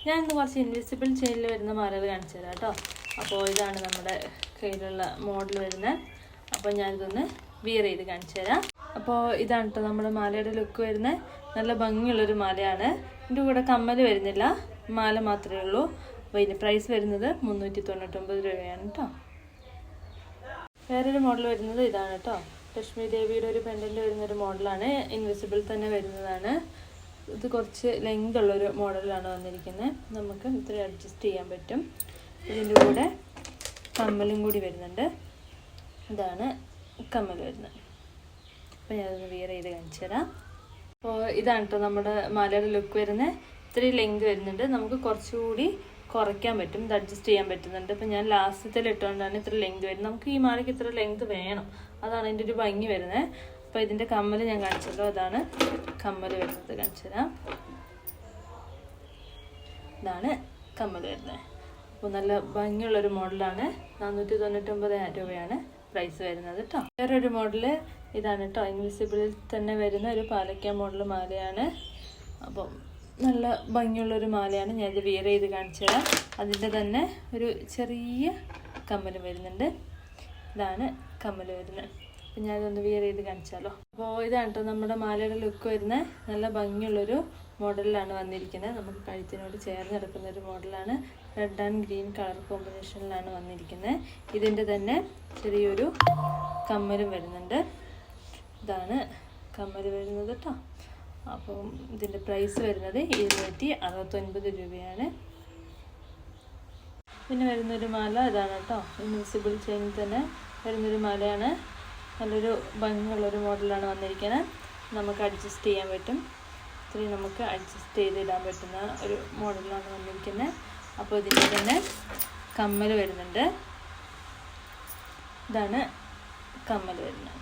ഞാൻ ഇന്ന് കുറച്ച് ഇൻവിസിബിൾ ചെയിനിൽ വരുന്ന മാലകൾ കാണിച്ചു തരാം കേട്ടോ. അപ്പോൾ ഇതാണ് നമ്മുടെ കയ്യിലുള്ള മോഡൽ വരുന്നത്. അപ്പോൾ ഞാനിതൊന്ന് വിയർ ചെയ്ത് കാണിച്ചു തരാം. അപ്പോൾ ഇതാണ് കേട്ടോ നമ്മുടെ മാലയുടെ ലുക്ക് വരുന്നത്. നല്ല ഭംഗിയുള്ളൊരു മാലയാണ്. ഇതിൻ്റെ കൂടെ കമ്മൽ വരുന്നില്ല, മാല മാത്രമേ ഉള്ളൂ. അപ്പോൾ ഇതിൻ്റെ പ്രൈസ് വരുന്നത് 399 രൂപയാണ് കേട്ടോ. വേറൊരു മോഡൽ വരുന്നത് ഇതാണ് കേട്ടോ. ലക്ഷ്മി ദേവിയുടെ ഒരു പെൻഡൻ്റ് വരുന്നൊരു മോഡലാണ്. ഇൻവിസിബിൾ തന്നെ വരുന്നതാണ്. ഇത് കുറച്ച് ലെങ്ത് ഉള്ളൊരു മോഡലാണ് വന്നിരിക്കുന്നത്. നമുക്ക് ഇത്ര അഡ്ജസ്റ്റ് ചെയ്യാൻ പറ്റും. ഇതിൻ്റെ കൂടെ കമ്മലും കൂടി വരുന്നുണ്ട്. ഇതാണ് കമ്മൽ വരുന്നത്. അപ്പോൾ ഞാനതൊന്ന് വിയർ ചെയ്ത് കാണിച്ചു തരാം. അപ്പോൾ ഇതാണ് കേട്ടോ നമ്മുടെ മാലയുടെ ലുക്ക് വരുന്നത്. ഇത്രയും ലെങ്ത് വരുന്നുണ്ട്. നമുക്ക് കുറച്ചുകൂടി കുറയ്ക്കാൻ പറ്റും, ഇത് അഡ്ജസ്റ്റ് ചെയ്യാൻ പറ്റുന്നുണ്ട്. അപ്പോൾ ഞാൻ ലാസ്റ്റത്തിൽ ഇട്ടുകൊണ്ടാണ് ഇത്ര ലെങ്ത് വരുന്നത്. നമുക്ക് ഈ മാലയ്ക്ക് ഇത്ര ലെങ്ത് വേണം, അതാണ് അതിൻ്റെ ഒരു ഭംഗി വരുന്നത്. അപ്പോൾ ഇതിൻ്റെ കമ്മൽ ഞാൻ കാണിച്ചല്ലോ, അതാണ് കമ്മൽ വരുന്നത്. കാണിച്ചു തരാം. ഇതാണ് കമ്മൽ വരുന്നത്. അപ്പോൾ നല്ല ഭംഗിയുള്ളൊരു മോഡലാണ്. 499 രൂപയാണ് പ്രൈസ് വരുന്നത് കേട്ടോ. വേറൊരു മോഡല് ഇതാണ് കേട്ടോ. ഇൻവിസിബിളിൽ തന്നെ വരുന്ന ഒരു പാലക്ക മോഡൽ മാലയാണ്. അപ്പം നല്ല ഭംഗിയുള്ളൊരു മാലയാണ്. ഞാനിത് വിയർ ചെയ്ത് കാണിച്ചു തരാം. അതിൻ്റെ തന്നെ ഒരു ചെറിയ കമ്മൽ വരുന്നുണ്ട്. ഇതാണ് കമ്മൽ വരുന്നത്. അപ്പം ഞാനിതൊന്ന് വിയർ ചെയ്ത് കാണിച്ചാലോ. അപ്പോൾ ഇതാണ് കേട്ടോ നമ്മുടെ മാലയുടെ ലുക്ക് വരുന്നത്. നല്ല ഭംഗിയുള്ളൊരു മോഡലിലാണ് വന്നിരിക്കുന്നത്. നമുക്ക് കഴുത്തിനോട് ചേർന്ന് കിടക്കുന്നൊരു മോഡലാണ്. റെഡ് ആൻഡ് ഗ്രീൻ കളർ കോമ്പിനേഷനിലാണ് വന്നിരിക്കുന്നത്. ഇതിൻ്റെ തന്നെ ചെറിയൊരു കമ്മലും വരുന്നുണ്ട്. ഇതാണ് കമ്മൽ വരുന്നത് കേട്ടോ. അപ്പം ഇതിൻ്റെ പ്രൈസ് വരുന്നത് 269 രൂപയാണ്. പിന്നെ വരുന്നൊരു മാല ഇതാണ് കേട്ടോ. ഇൻവിസിബിൾ ചെയിനിൽ തന്നെ വരുന്നൊരു മാലയാണ്. നല്ലൊരു ഭംഗിയുള്ളൊരു മോഡലാണ് വന്നിരിക്കുന്നത്. നമുക്ക് അഡ്ജസ്റ്റ് ചെയ്യാൻ പറ്റും. ഇത്രയും നമുക്ക് അഡ്ജസ്റ്റ് ചെയ്തിടാൻ പറ്റുന്ന ഒരു മോഡലാണ് വന്നിരിക്കുന്നത്. അപ്പോൾ ഇതിൻ്റെ തന്നെ കമ്മൽ വരുന്നുണ്ട്. ഇതാണ് കമ്മൽ വരുന്നത്.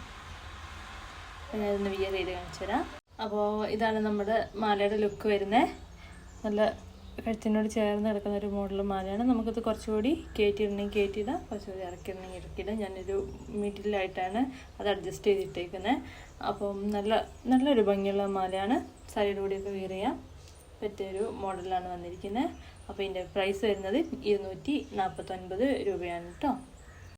ഞാനൊന്ന് വിയർ ചെയ്ത് കാണിച്ചു തരാം. അപ്പോൾ ഇതാണ് നമ്മുടെ മാലയുടെ ലുക്ക് വരുന്നത്. നല്ല കഴുത്തിനോട് ചേർന്ന് കിടക്കുന്ന ഒരു മോഡൽ മാലയാണ്. നമുക്കത് കുറച്ചുകൂടി കയറ്റിയിടണമെങ്കിൽ കയറ്റിയിടാം, കുറച്ചുകൂടി ഇറക്കിയിടണമെങ്കിൽ ഇറക്കിയിടാം. ഞാനൊരു മിഡിലായിട്ടാണ് അത് അഡ്ജസ്റ്റ് ചെയ്തിട്ടേക്കുന്നത്. അപ്പം നല്ലൊരു ഭംഗിയുള്ള മാലയാണ്. സാരിയുടെ കൂടിയൊക്കെ വിയർ ചെയ്യാൻ പറ്റിയൊരു മോഡലാണ് വന്നിരിക്കുന്നത്. അപ്പോൾ ഇതിൻ്റെ പ്രൈസ് വരുന്നത് 249 രൂപയാണ് കേട്ടോ.